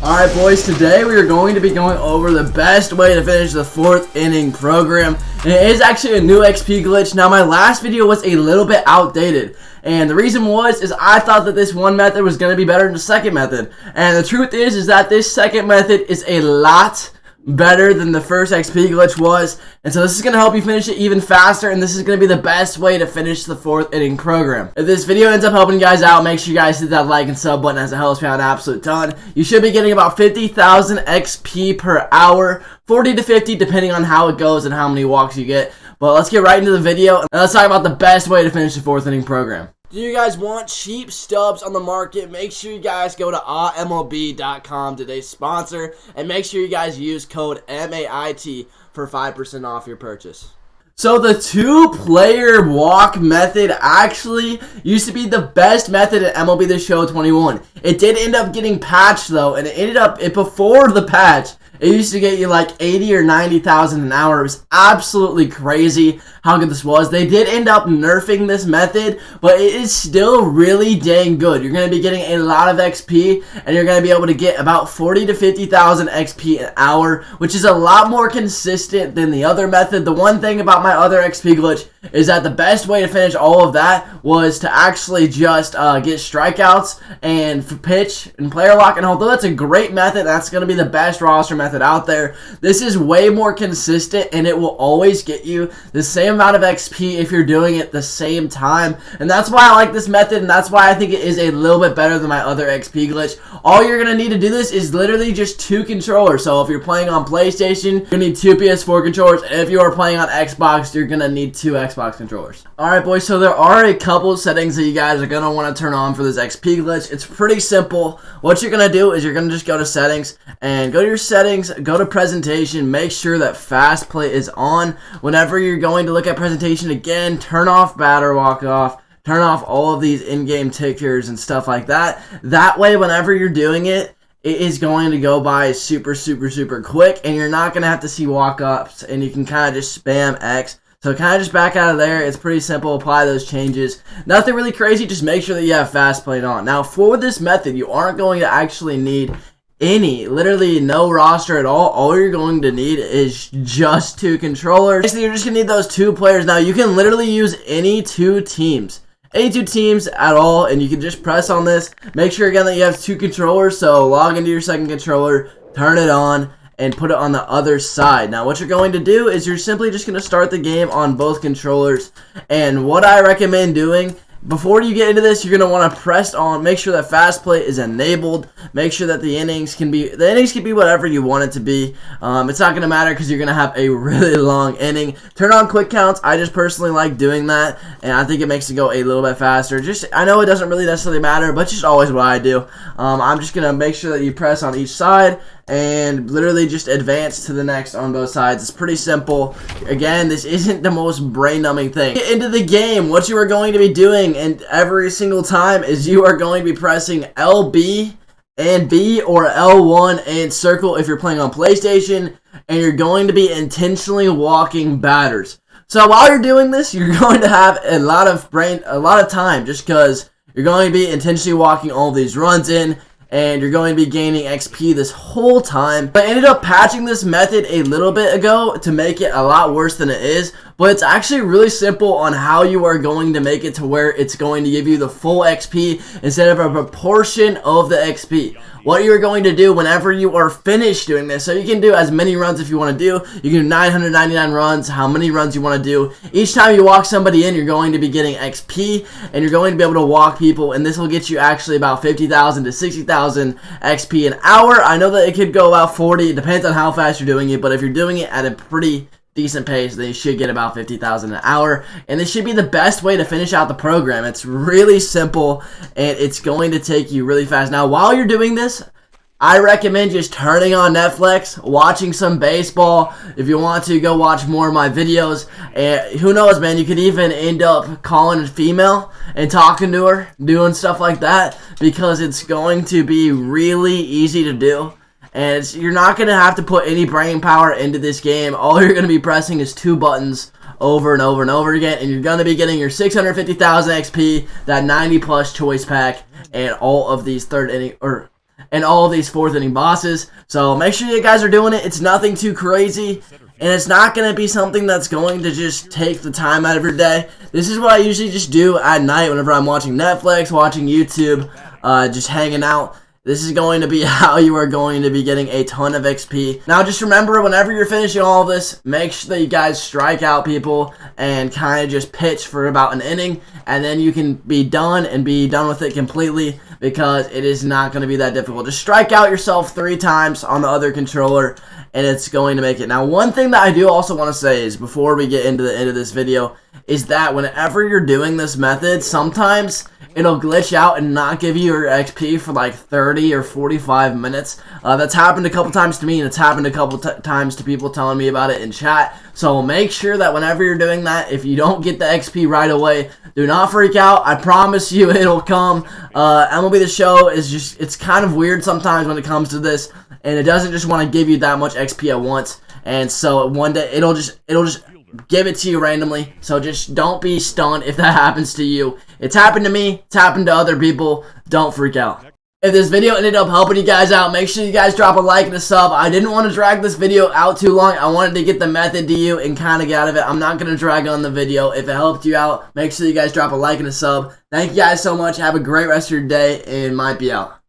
Alright boys, today we are going to be going over the best way to finish the 4th inning program. And it is actually a new XP glitch. Now my last video was a little bit outdated. And the reason is I thought that this one method was going to be better than the second method. And the truth is that this second method is a lot better than the first XP glitch was, and so this is going to help you finish it even faster, and this is going to be the best way to finish the 4th inning program. If this video ends up helping you guys out, make sure you guys hit that like and sub button, as it helps me out an absolute ton. You should be getting about 50,000 XP per hour, 40 to 50 depending on how it goes and how many walks you get. But let's get right into the video, and let's talk about the best way to finish the 4th inning program. Do you guys want cheap stubs on the market? Make sure you guys go to MLB.com, today's sponsor, and make sure you guys use code MAIT for 5% off your purchase. So the 2-player walk method actually used to be the best method in MLB The Show 21. It did end up getting patched though, and before the patch, it used to get you like 80 or 90,000 an hour. It was absolutely crazy how good this was. They did end up nerfing this method, but it is still really dang good. You're going to be getting a lot of XP, and you're going to be able to get about 40 to 50,000 XP an hour, which is a lot more consistent than the other method. The one thing about my other XP glitch is that the best way to finish all of that was to actually just get strikeouts and pitch and player lock. And although that's a great method, that's going to be the best roster method out there. This is way more consistent, and it will always get you the same amount of XP if you're doing it the same time. And that's why I like this method, and that's why I think it is a little bit better than my other XP glitch. All you're going to need to do this is literally just 2 controllers. So if you're playing on PlayStation, you're going to need 2 PS4 controllers. And if you are playing on Xbox, you're going to need 2 Xbox controllers. Alright boys, so there are a couple settings that you guys are going to want to turn on for this XP glitch. It's pretty simple. What you're going to do is you're going to just go to settings, and go to your settings, go to presentation, make sure that fast play is on. Whenever you're going to look at presentation again, turn off batter walk off, turn off all of these in-game tickers and stuff like that. That way, whenever you're doing it, it is going to go by super quick, and you're not going to have to see walk-ups, and you can kind of just spam X. So kind of just back out of there. It's pretty simple. Apply those changes. Nothing really crazy. Just make sure that you have fast play on. Now, for this method, you aren't going to actually need literally no roster at all. All you're going to need is just 2 controllers. Basically, you're just going to need those 2 players. Now, you can literally use any 2 teams. Any 2 teams at all, and you can just press on this. Make sure, again, that you have 2 controllers. So log into your second controller, turn it on, and put it on the other side. Now what you're going to do is you're simply just going to start the game on both controllers. And what I recommend doing, before you get into this, you're going to want to press on, make sure that fast play is enabled, make sure that the innings can be whatever you want it to be. It's not going to matter because you're going to have a really long inning. Turn on quick counts. I just personally like doing that, and I think it makes it go a little bit faster. I know it doesn't really necessarily matter, but just always what I do. I'm just going to make sure that you press on each side and literally just advance to the next on both sides. It's pretty simple. Again, this isn't the most brain-numbing thing. Get into the game. What you are going to be doing, and every single time, is you are going to be pressing LB and B, or L1 and circle if you're playing on PlayStation, and you're going to be intentionally walking batters. So while you're doing this, you're going to have a lot of time, just because you're going to be intentionally walking all these runs in, and you're going to be gaining XP this whole time. I ended up patching this method a little bit ago to make it a lot worse than it is, but it's actually really simple on how you are going to make it to where it's going to give you the full XP instead of a proportion of the XP. What you're going to do whenever you are finished doing this, so you can do as many runs if you want to do. You can do 999 runs, how many runs you want to do. Each time you walk somebody in, you're going to be getting XP, and you're going to be able to walk people, and this will get you actually about 50,000 to 60,000 XP an hour. I know that it could go about 40. It depends on how fast you're doing it, but if you're doing it at a pretty decent pace, they should get about 50,000 an hour, and this should be the best way to finish out the program. It's really simple, and it's going to take you really fast. Now, while you're doing this, I recommend just turning on Netflix, watching some baseball. If you want to, go watch more of my videos. And who knows, man, you could even end up calling a female and talking to her, doing stuff like that, because it's going to be really easy to do. And you're not going to have to put any brain power into this game. All you're going to be pressing is 2 buttons over and over and over again, and you're going to be getting your 650,000 XP, that 90 plus choice pack, and all of these third inning, and all of these 4th inning bosses. So make sure you guys are doing it. It's nothing too crazy, and it's not going to be something that's going to just take the time out of your day. This is what I usually just do at night whenever I'm watching Netflix, watching YouTube, just hanging out. This is going to be how you are going to be getting a ton of XP. Now just remember, whenever you're finishing all of this, make sure that you guys strike out people and kind of just pitch for about an inning, and then you can be done and be done with it completely, because it is not going to be that difficult. Just strike out yourself 3 times on the other controller, and it's going to make it. Now, one thing that I do also want to say is, before we get into the end of this video, is that whenever you're doing this method, sometimes it'll glitch out and not give you your XP for like 30 or 45 minutes. That's happened a couple times to me, and it's happened a couple times to people telling me about it in chat. So make sure that whenever you're doing that, if you don't get the XP right away, do not freak out. I promise you it'll come. MLB The Show is just, it's kind of weird sometimes when it comes to this, and it doesn't just want to give you that much XP at once. And so one day it'll just give it to you randomly. So just don't be stunned if that happens to you. It's happened to me. It's happened to other people. Don't freak out. If this video ended up helping you guys out, make sure you guys drop a like and a sub. I didn't want to drag this video out too long. I wanted to get the method to you and kind of get out of it. I'm not going to drag on the video. If it helped you out, make sure you guys drop a like and a sub. Thank you guys so much. Have a great rest of your day, and might be out.